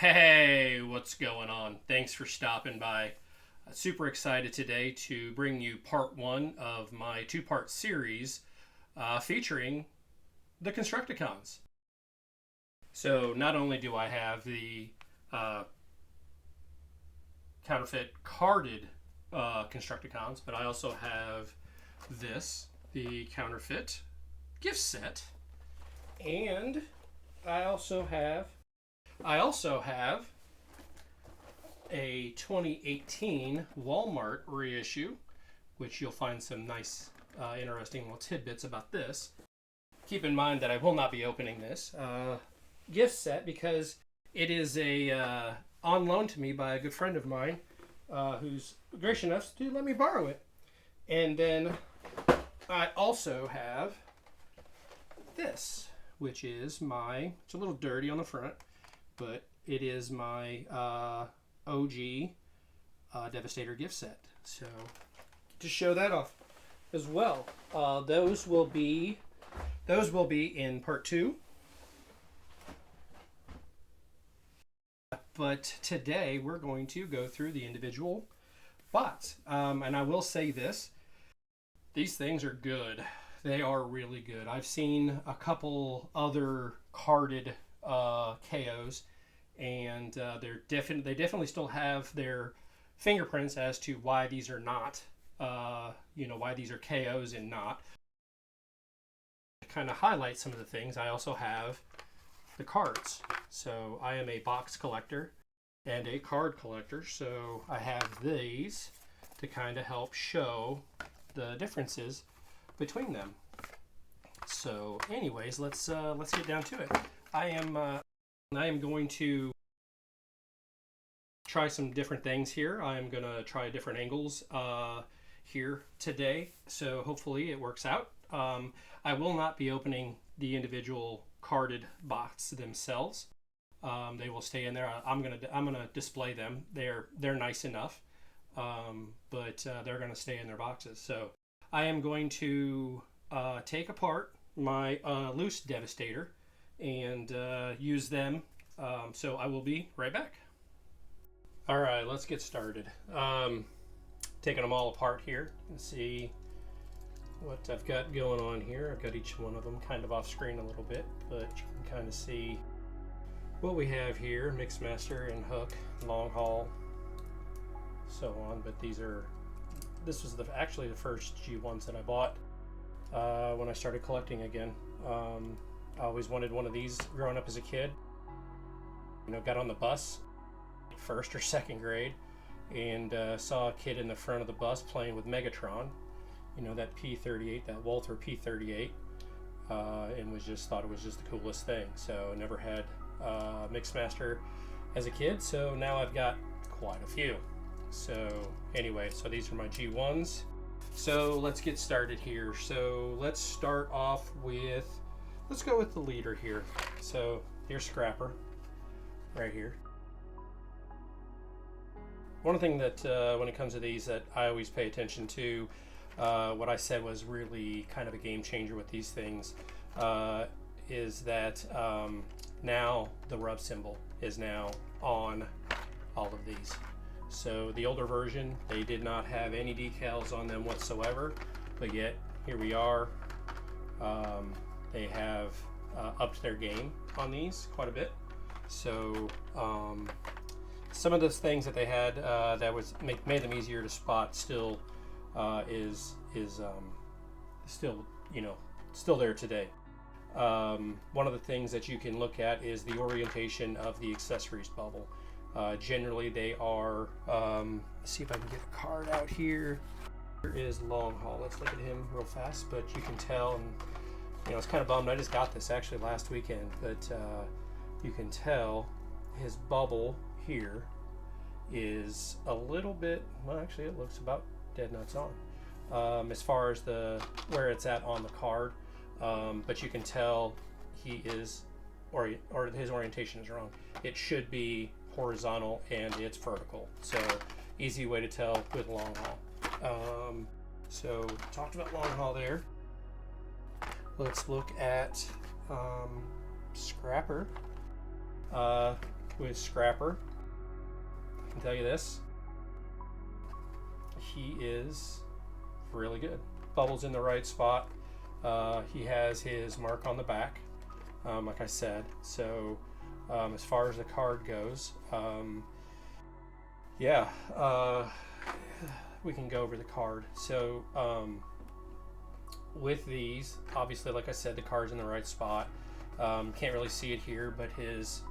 Hey, what's going on? Thanks for stopping by. Super excited today to bring you part one of my two-part series featuring the Constructicons. So not only do I have the uh, counterfeit carded Constructicons, but I also have the counterfeit gift set, and I also have I also have a 2018 Walmart reissue, which you'll find some nice, interesting little tidbits about this. Keep in mind that I will not be opening this gift set because it is on loan to me by a good friend of mine who's gracious enough to let me borrow it. And then I also have this, which is it's a little dirty on the front, but it is my OG Devastator gift set. So to show that off as well. Those will be in part two. But today we're going to go through the individual bots. And I will say this: these things are good. They are really good. I've seen a couple other carded KOs, and they definitely still have their fingerprints as to why these are not, why these are KOs and not. To kind of highlight some of the things, I also have the cards. So I am a box collector and a card collector, so I have these to kind of help show the differences between them. So anyways, let's get down to it. I am going to try some different things here. I'm going to try different angles here today, so hopefully it works out. I will not be opening the individual carded bots themselves. They will stay in there. I'm gonna display them. They're nice enough, but they're gonna stay in their boxes. So I am going to take apart my loose Devastator and use them. So I will be right back. All right, let's get started. Taking them all apart here and see what I've got going on here. I've got each one of them kind of off screen a little bit, but you can kind of see what we have here: Mixmaster and Hook, Long Haul, so on. But this was actually the first G1s that I bought when I started collecting again. I always wanted one of these growing up as a kid. Got on the bus, first or second grade, and saw a kid in the front of the bus playing with Megatron. That P-38, that Walther P-38, and thought it was just the coolest thing. So I never had Mixmaster as a kid, so now I've got quite a few. So anyway, so these are my G1s. So let's get started here. So let's go with the leader here. So here's Scrapper right here. One thing that when it comes to these that I always pay attention to, what I said was really kind of a game changer with these things, is that now the rub symbol is now on all of these. So the older version, they did not have any decals on them whatsoever, but yet here we are. They have upped their game on these quite a bit. So some of those things that they had that made them easier to spot still is still there today. One of the things that you can look at is the orientation of the accessories bubble. Generally they are, let's see if I can get a card out here. Here is Long Haul. Let's look at him real fast, but you can tell, and it's kind of bummed. I just got this actually last weekend, but you can tell his bubble here is a little bit, well, actually it looks about dead nuts on as far as where it's at on the card, but you can tell he is, or his orientation is wrong. It should be horizontal and it's vertical. So easy way to tell with Long Haul. So talked about Long Haul there. Let's look at Scrapper. with Scrapper. I can tell you this, he is really good. Bubbles in the right spot. He has his mark on the back, like I said. So as far as the card goes, yeah, we can go over the card. So with these, obviously, like I said, the card's in the right spot. Can't really see it here, but his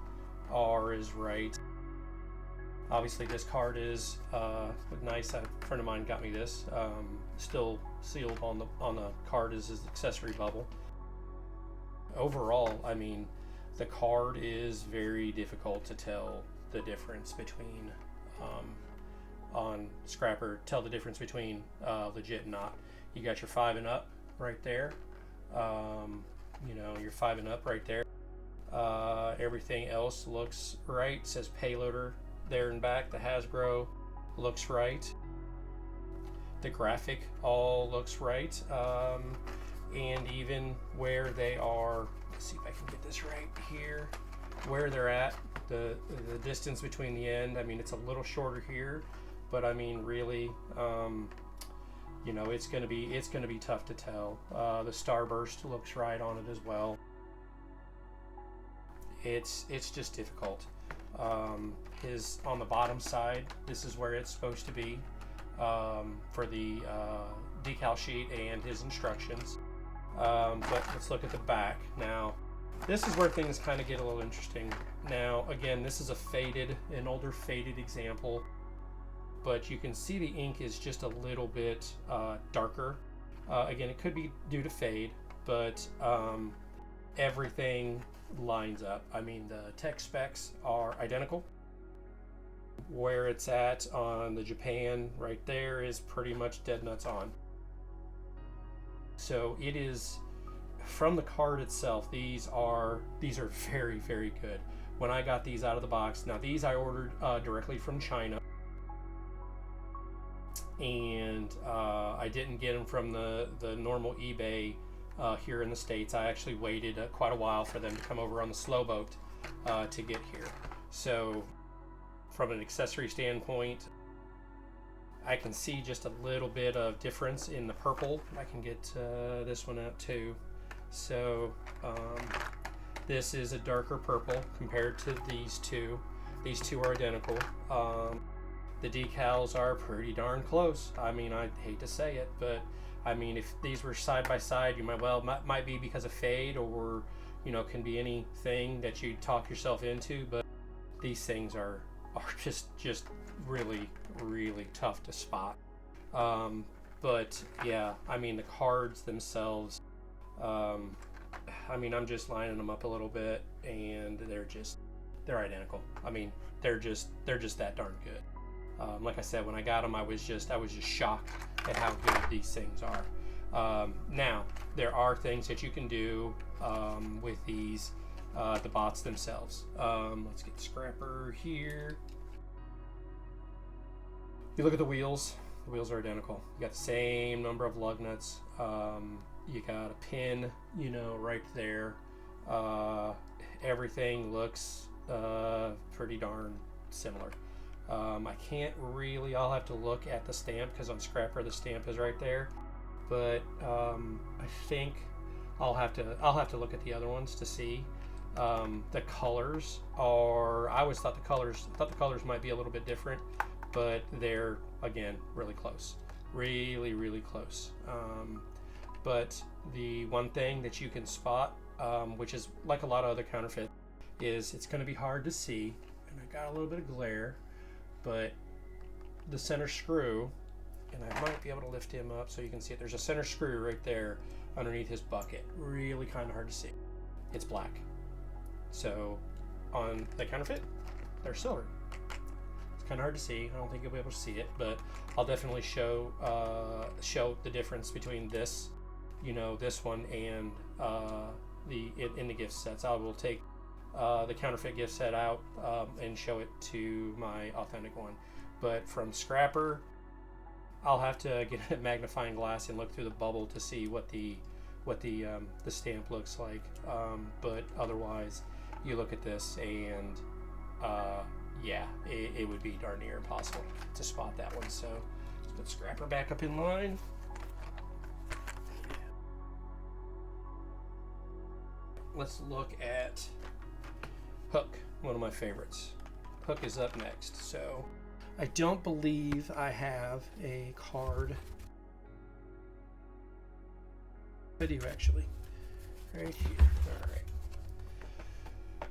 R is right. Obviously, this card is nice. A friend of mine got me this. Still sealed on the card is his accessory bubble. Overall, I mean, the card is very difficult to tell the difference between on Scrapper. Tell the difference between legit and not. You got your 5 and up right there. You know, your 5 and up right there. Everything else looks right. It says Payloader there and back. The Hasbro looks right. The graphic all looks right. And even where they are, let's see if I can get this right here, where they're at, the distance between the end, I mean, it's a little shorter here, but I mean, really, you know, it's gonna be tough to tell. The starburst looks right on it as well. It's just difficult. His on the bottom side, this is where it's supposed to be for the decal sheet and his instructions. But let's look at the back now. This is where things kind of get a little interesting. Now, again, this is an older faded example, but you can see the ink is just a little bit darker. Again, it could be due to fade, but everything lines up. I mean, the tech specs are identical. Where it's at on the Japan right there is pretty much dead nuts on. So it is, from the card itself, these are very, very good. When I got these out of the box, now these I ordered directly from China, and I didn't get them from the normal eBay here in the States. I actually waited quite a while for them to come over on the slow boat to get here. So from an accessory standpoint, I can see just a little bit of difference in the purple. I can get this one out too. So this is a darker purple compared to these two. These two are identical. The decals are pretty darn close. I mean, I hate to say it, but I mean, if these were side by side, you might be because of fade, or you know, can be anything that you talk yourself into. But these things are just really, really tough to spot. But yeah, I mean, the cards themselves, I mean, I'm just lining them up a little bit, and they're identical. I mean, they're just that darn good. Like I said, when I got them, I was just shocked at how good these things are. Now, there are things that you can do with these, the bots themselves. Let's get Scrapper here. You look at the wheels. The wheels are identical. You got the same number of lug nuts. You got a pin, you know, right there. Everything looks pretty darn similar. I can't really, I'll have to look at the stamp, because on Scrapper the stamp is right there, but I think I'll have to look at the other ones to see. The colors are, I always thought the colors might be a little bit different, but they're, again, really close, really, really close. But the one thing that you can spot, which is like a lot of other counterfeit, is it's going to be hard to see, and I got a little bit of glare, but the center screw, and I might be able to lift him up so you can see it. There's a center screw right there underneath his bucket. Really kind of hard to see. It's black. So on the counterfeit, they're silver. It's kind of hard to see. I don't think you'll be able to see it, but I'll definitely show the difference between this, you know, this one and in the gift sets. I will take the counterfeit gift set out and show it to my authentic one. But from Scrapper, I'll have to get a magnifying glass and look through the bubble to see what the stamp looks like. But otherwise, you look at this and yeah, it would be darn near impossible to spot that one. So let's put Scrapper back up in line. Let's look at Hook, one of my favorites. Hook is up next. So I don't believe I have a card. I do actually, right here. All right.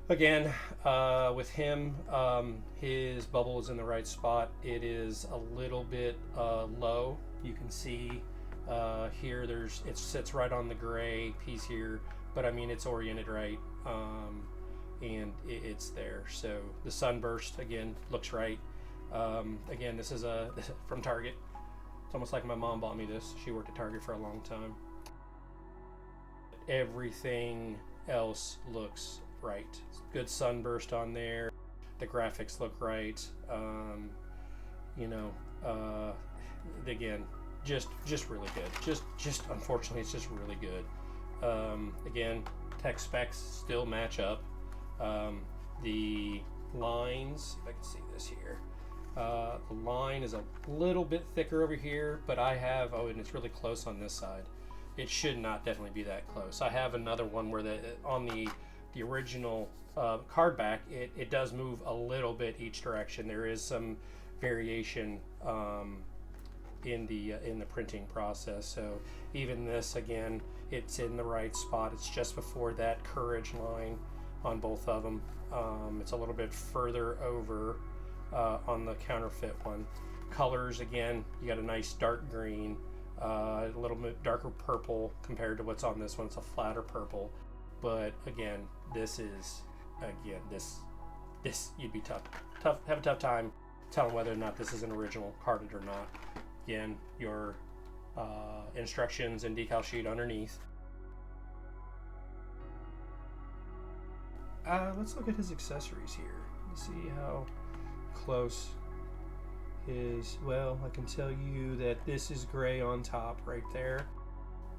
Again, with him, his bubble is in the right spot. It is a little bit low. You can see here, it sits right on the gray piece here, but I mean, it's oriented right, and it's there. So the sunburst, again, looks right. Again, this is from Target. It's almost like my mom bought me this. She worked at Target for a long time. Everything else looks right. Good sunburst on there. The graphics look right. You know, again, just really good. Just unfortunately, it's just really good. Again, tech specs still match up. The lines, if I can see this here, the line is a little bit thicker over here, but I have, and it's really close on this side. It should not definitely be that close. I have another one where on the original card back, it does move a little bit each direction. There is some variation in the printing process. So even this, again, it's in the right spot. It's just before that courage line on both of them. It's a little bit further over on the Counterfeit one. Colors, again, you got a nice dark green. A little bit darker purple compared to what's on this one. It's a flatter purple, but again, this you'd be have a tough time telling whether or not this is an original carded or not. Again, your instructions and decal sheet underneath. Let's look at his accessories here. Let's see how close. Well, I can tell you that this is gray on top right there,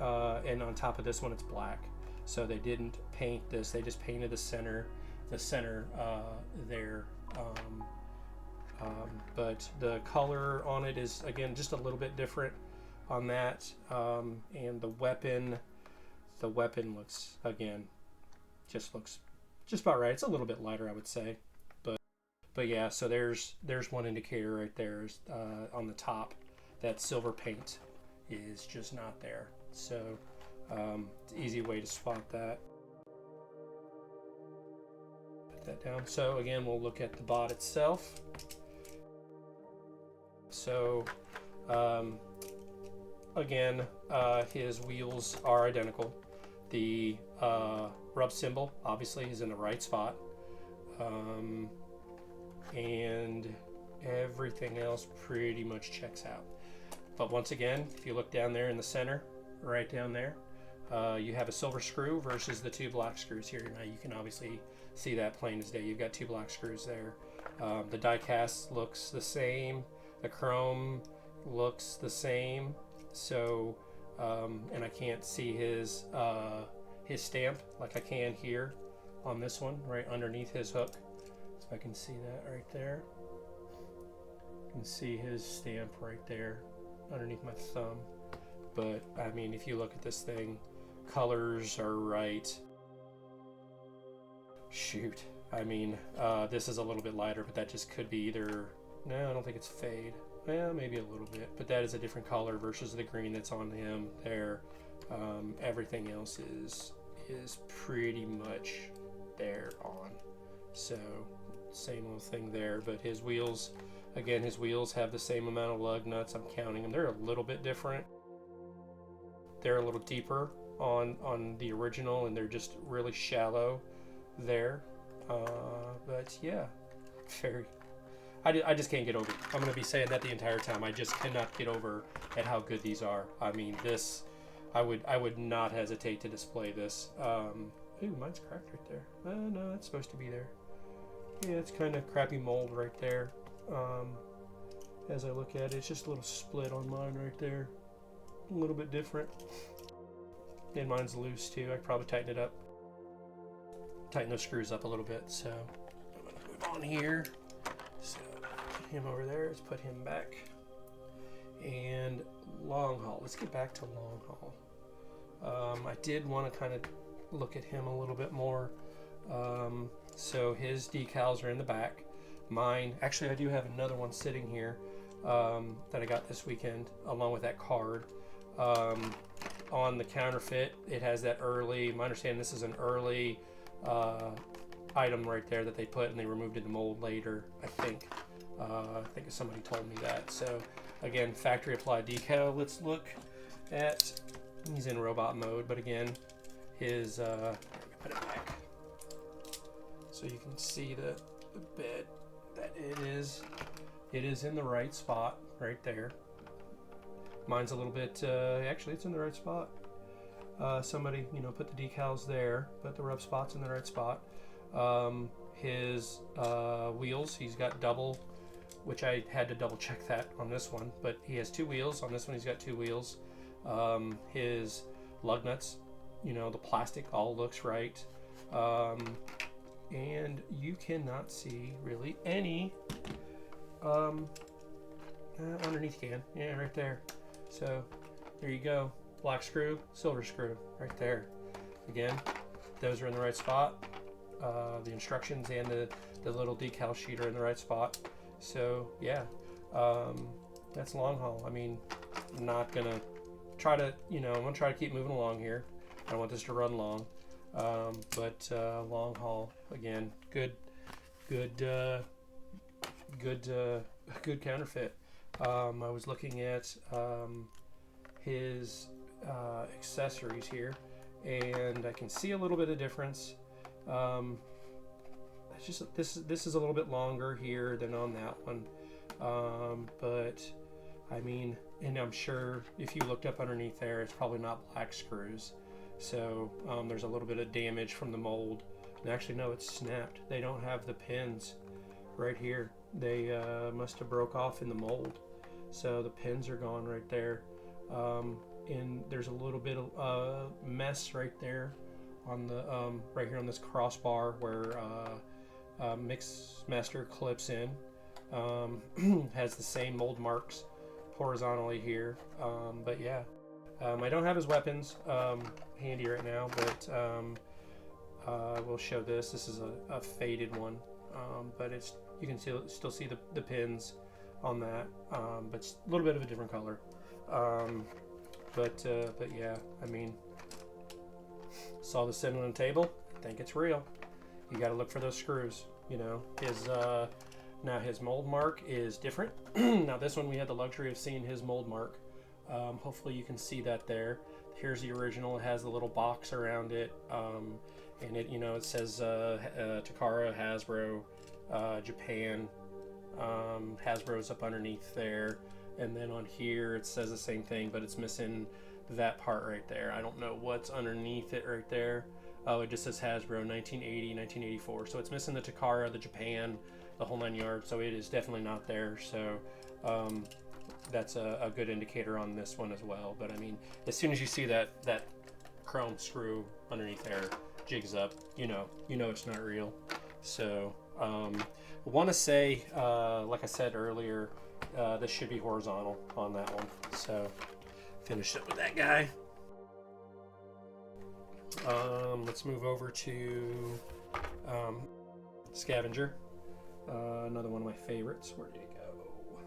and on top of this one it's black. So they didn't paint this, they just painted the center there, but the color on it is, again, just a little bit different on that, and the weapon looks, again, just about right. It's a little bit lighter, I would say. But yeah, so there's one indicator right there on the top. That silver paint is just not there. So it's an easy way to spot that. Put that down. So again, we'll look at the bot itself. So again, his wheels are identical. The rub symbol obviously is in the right spot. And everything else pretty much checks out. But once again, if you look down there in the center, right down there, you have a silver screw versus the two black screws here. Now you can obviously see that plain as day. You've got two black screws there. The die cast looks the same. The chrome looks the same. So, and I can't see his stamp like I can here on this one, right underneath his hook. I can see that right there. You can see his stamp right there underneath my thumb. But I mean, if you look at this thing, colors are right. Shoot, I mean, this is a little bit lighter, but that just could be either, no, I don't think it's fade. Well, maybe a little bit, but that is a different color versus the green that's on him there. Everything else is pretty much there on. So same little thing there, but his wheels, again, his wheels have the same amount of lug nuts. I'm counting them. They're a little bit different. They're a little deeper on the original, and they're just really shallow there. But yeah, I just can't get over it. I'm going to be saying that the entire time. I just cannot get over at how good these are. I mean, this, I would not hesitate to display this. Ooh, mine's cracked right there. No, that's supposed to be there. Yeah, it's kind of crappy mold right there. As I look at it, it's just a little split on mine right there. A little bit different. And mine's loose too. I could probably tighten it up. Tighten those screws up a little bit. So I'm gonna go move on here. So put him over there. Let's put him back. And long haul. Let's get back to long haul. I did want to kind of look at him a little bit more. So his decals are in the back. Mine, actually I do have another one sitting here that I got this weekend along with that card. On the Counterfeit, it has that early, my understanding this is an early item right there that they put and they removed in the mold later, I think. I think somebody told me that. So again, factory applied decal. Let's look at, he's in robot mode, but again, his, put it back so you can see the bed that it is in the right spot right there. Mine's a little bit, actually it's in the right spot. Somebody, you know, put the decals there, put the rough spots in the right spot. His wheels, he's got double, which I had to double check that on this one, but he has 2 wheels. On this one he's got 2 wheels. His lug nuts, you know, the plastic all looks right. And you cannot see really any underneath you can. Yeah, right there. So there you go. Black screw, silver screw right there. Again, those are in the right spot. The instructions and the little decal sheet are in the right spot. So yeah, that's long haul. I mean, I'm not gonna try to, you know, I'm gonna try to keep moving along here. I don't want this to run long. But long haul, again, good Counterfeit. I was looking at his accessories here, and I can see a little bit of difference. It's just this is a little bit longer here than on that one, but I mean, and I'm sure if you looked up underneath there, it's probably not black screws. So there's a little bit of damage from the mold. And actually, no, it's snapped. They don't have the pins right here. They must have broke off in the mold. So the pins are gone right there. And there's a little bit of mess right there on the right here on this crossbar where Mixmaster clips in. Has the same mold marks horizontally here. But yeah. I don't have his weapons handy right now, but I will show this. This is a faded one, but it's, you can still see the pins on that, but it's a little bit of a different color. But yeah, I mean, saw this sitting on the table. I think it's real. You got to look for those screws. You know, now his mold mark is different. Now this one we had the luxury of seeing his mold mark. Hopefully you can see that there. Here's the original. It has the little box around it, and it, you know, it says Takara, Hasbro, Japan. Hasbro's up underneath there, and then on here it says the same thing, but it's missing that part right there. I don't know what's underneath it right there. Oh, it just says Hasbro 1980, 1984. So it's missing the Takara, the Japan, the whole 9 yards. So it is definitely not there. So that's a good indicator on this one as well. But I mean, as soon as you see that chrome screw underneath there jigs up, you know it's not real. So I want to say, like I said earlier, this should be horizontal on that one. So finish up with that guy. Let's move over to Scavenger. Another one of my favorites. Where did it go?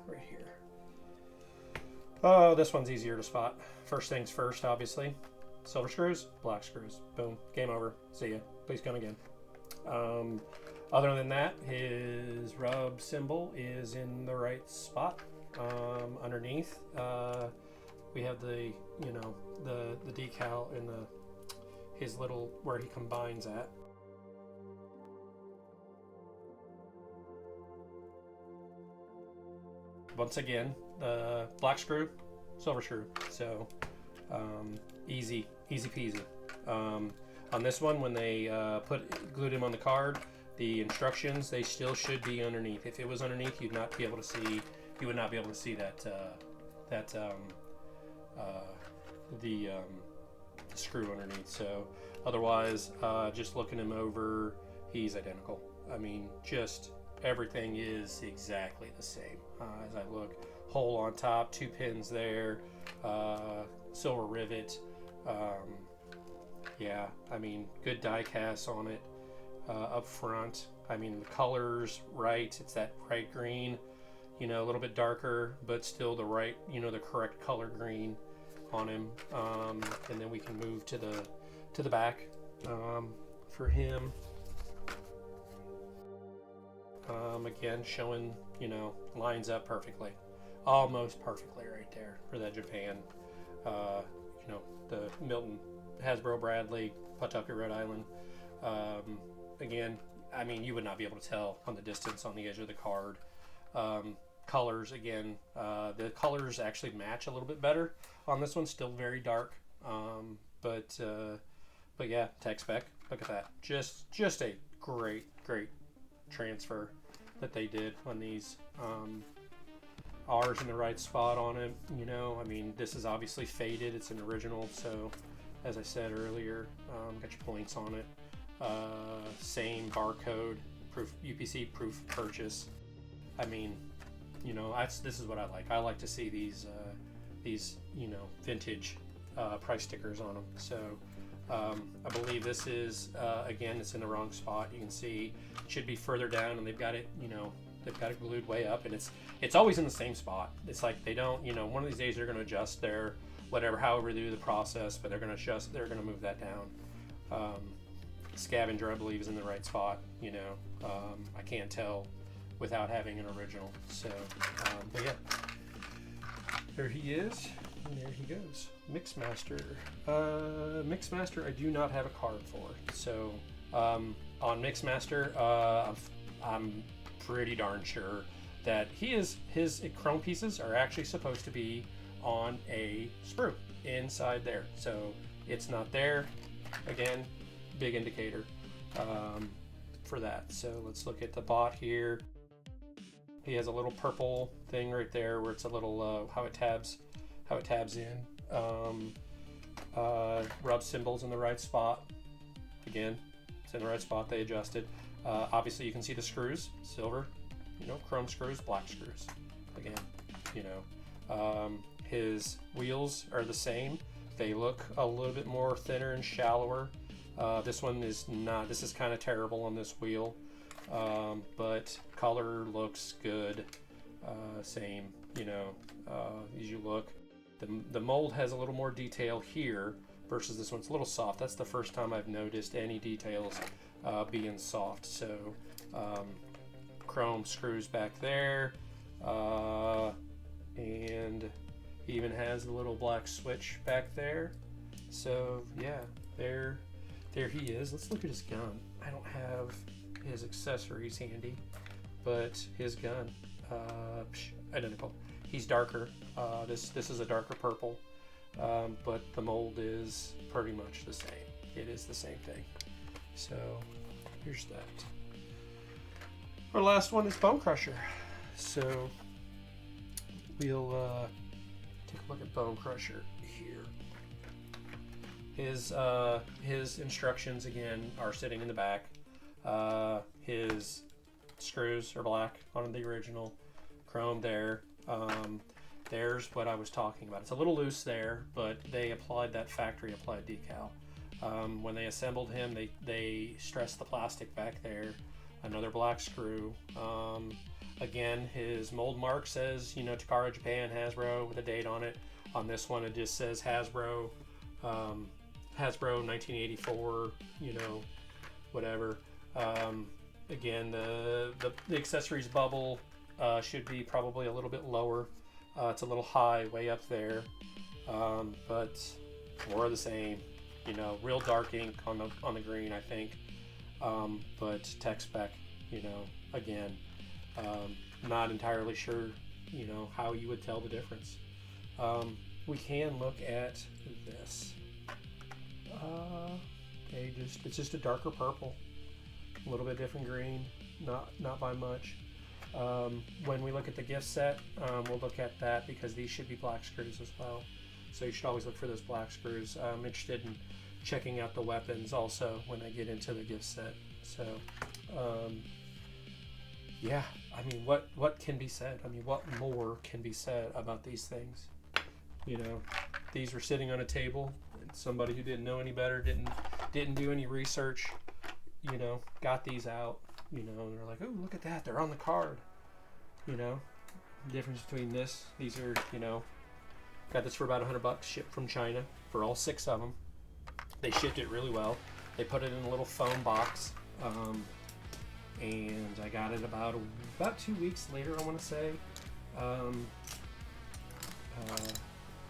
Right here. Oh, this one's easier to spot. First things first, obviously. Silver screws, black screws. Boom. Game over. See ya. Please come again. Other than that, his rub symbol is in the right spot. Underneath, we have the decal and his little, where he combines at. Once again, the black screw, silver screw. So easy peasy. On this one, when they glued him on the card, the instructions, they still should be underneath. If it was underneath, you'd not be able to see. You would not be able to see the screw underneath. So otherwise, just looking him over, he's identical. I mean, just everything is exactly the same. As I look, hole on top, 2 pins there, silver rivet. Yeah, I mean, good die cast on it up front. I mean, the colors, right? It's that bright green, you know, a little bit darker, but still the right, you know, the correct color green on him. And then we can move to the back for him. Again, showing, you know, lines up perfectly, almost perfectly right there for that Japan. You know, the Milton Hasbro Bradley, Pawtucket, Rhode Island. Again, I mean, you would not be able to tell on the distance on the edge of the card. Colors, again, the colors actually match a little bit better on this one. Still very dark, but yeah, tech spec. Look at that. Just a great transfer that they did on these. R's in the right spot on it. You know, I mean, this is obviously faded. It's an original, so as I said earlier, got your points on it. Same barcode, proof, UPC proof purchase. I mean, you know, this is what I like. I like to see these you know, vintage price stickers on them. So I believe this is again, it's in the wrong spot. You can see it should be further down, and they've got it, you know, they've got it glued way up, and it's always in the same spot. It's like they don't, you know, one of these days they're going to adjust their whatever, however they do the process, but they're going to move that down. Scavenger, I believe, is in the right spot. You know, I can't tell without having an original. So, but yeah, there he is, and there he goes. Mixmaster. Mixmaster, I do not have a card for. So, on Mixmaster, I'm pretty darn sure that his chrome pieces are actually supposed to be on a sprue inside there. So it's not there. Again, big indicator for that. So let's look at the bot here. He has a little purple thing right there where it's a little how it tabs in. Rub symbols in the right spot. Again, it's in the right spot. They adjusted. Obviously, you can see the screws, silver, you know, chrome screws, black screws. Again, you know, his wheels are the same. They look a little bit more thinner and shallower. This one is not. This is kind of terrible on this wheel, but color looks good. Same, you know, as you look. The mold has a little more detail here versus this one's a little soft. That's the first time I've noticed any details being soft. So chrome screws back there, and he even has the little black switch back there. So yeah, there he is. Let's look at his gun. I don't have his accessories handy, but his gun, identical. He's darker. This is a darker purple, but the mold is pretty much the same. It is the same thing. So here's that. Our last one is Bone Crusher. So we'll take a look at Bone Crusher here. His instructions again are sitting in the back. His screws are black on the original, chrome there. There's what I was talking about. It's a little loose there, but they applied that factory applied decal. When they assembled him, they stressed the plastic back there. Another black screw. Again, his mold mark says, you know, Takara Japan, Hasbro with a date on it. On this one, it just says Hasbro, Hasbro 1984, you know, whatever. Again, the accessories bubble should be probably a little bit lower. It's a little high, way up there, but more of the same. You know, real dark ink on the green, I think, but tech spec. You know, again, not entirely sure. You know how you would tell the difference. We can look at this. Okay, it's just a darker purple, a little bit different green, not by much. When we look at the gift set, we'll look at that because these should be black screws as well. So you should always look for those black screws. I'm interested in checking out the weapons also when I get into the gift set. So yeah, I mean, what can be said? I mean, what more can be said about these things? You know, these were sitting on a table, and somebody who didn't know any better, didn't do any research, you know, got these out, you know, and they're like, oh, look at that, they're on the card, you know. The difference between these are, you know, got this for about $100, shipped from China for all 6 of them. They shipped it really well. They put it in a little foam box, and I got it about 2 weeks later, I want to say.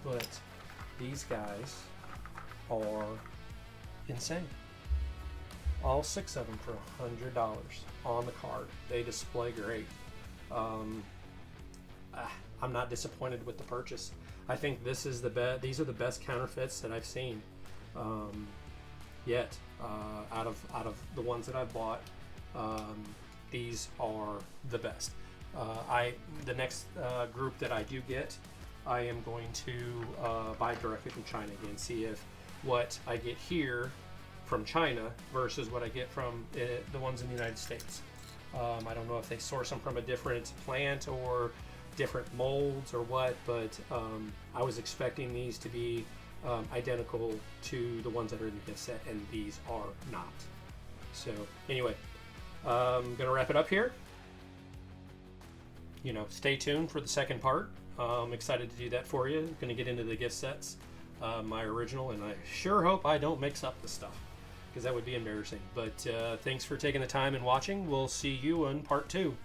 But these guys are insane. All 6 of them for $100 on the card. They display great. I'm not disappointed with the purchase. I think this is these are the best counterfeits that I've seen yet. Out of the ones that I've bought, these are the best. The next group that I do get, I am going to buy directly from China again. See if what I get here from China versus what I get from the ones in the United States. I don't know if they source them from a different plant or different molds or what, but I was expecting these to be identical to the ones that are in the gift set, and these are not. So anyway, I'm gonna wrap it up here. You know, stay tuned for the second part. I'm excited to do that for you. I'm gonna get into the gift sets, my original, and I sure hope I don't mix up the stuff, because that would be embarrassing. But thanks for taking the time and watching. We'll see you in part 2.